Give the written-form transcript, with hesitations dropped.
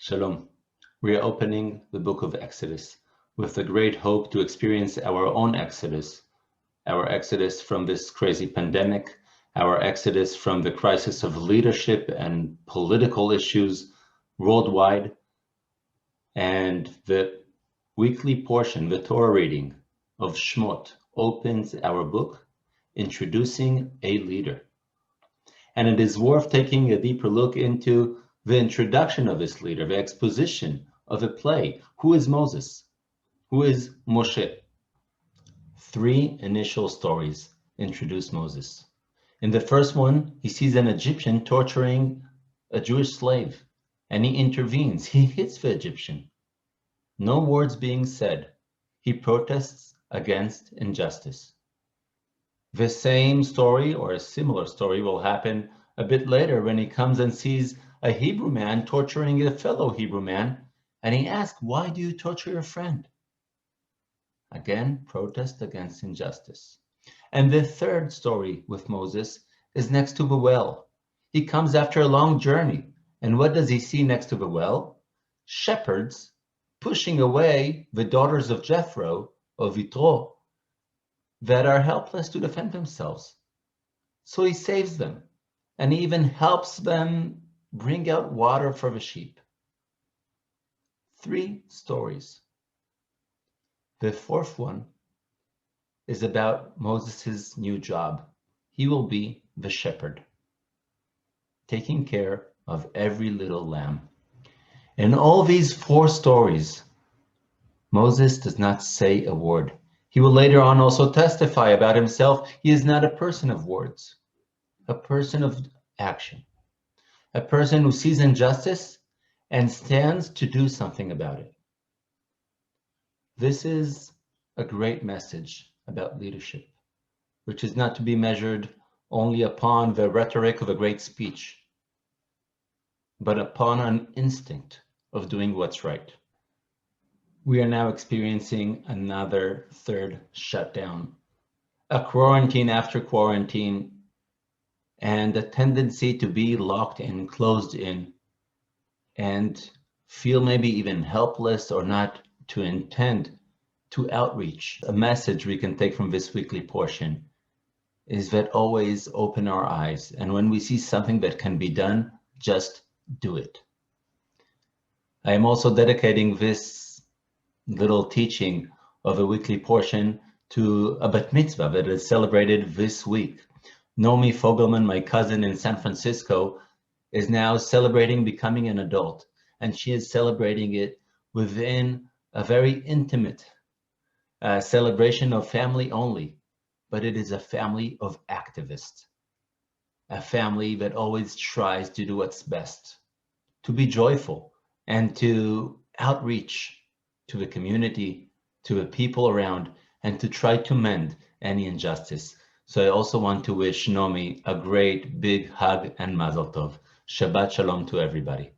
Shalom. We are opening the book of Exodus with the great hope to experience our own Exodus, our Exodus from this crazy pandemic, our Exodus from the crisis of leadership and political issues worldwide, and the weekly portion, the Torah reading of Shmot, opens our book introducing a leader. And it is worth taking a deeper look into the introduction of this leader, the exposition of a play. Who is Moses? Who is Moshe? Three initial stories introduce Moses. In the first one, he sees an Egyptian torturing a Jewish slave, and he intervenes. He hits the Egyptian. No words being said. He protests against injustice. The same story or a similar story will happen a bit later when he comes and sees a Hebrew man torturing a fellow Hebrew man, and he asks, "Why do you torture your friend?" Again, protest against injustice. And the third story with Moses is next to the well. He comes after a long journey, and what does he see next to the well? Shepherds pushing away the daughters of Jethro, of Yitro, that are helpless to defend themselves. So he saves them, and he even helps them bring out water for the sheep. Three stories. The fourth one is about Moses' new job. He will be the shepherd, taking care of every little lamb. In all these four stories, Moses does not say a word. He will later on also testify about himself. He is not a person of words, a person of action, a person who sees injustice and stands to do something about it. This is a great message about leadership, which is not to be measured only upon the rhetoric of a great speech, but upon an instinct of doing what's right. We are now experiencing another third shutdown, a quarantine after quarantine, and a tendency to be locked in, closed in, and feel maybe even helpless or not to intend to outreach. A message we can take from this weekly portion is that always open our eyes, and when we see something that can be done, just do it. I am also dedicating this little teaching of a weekly portion to a bat mitzvah that is celebrated this week. Naomi Fogelman, my cousin in San Francisco, is now celebrating becoming an adult, and she is celebrating it within a very intimate celebration of family only, but it is a family of activists, a family that always tries to do what's best, to be joyful, and to outreach to the community, to the people around, and to try to mend any injustice. So I also want to wish Naomi a great big hug and mazel tov. Shabbat shalom to everybody.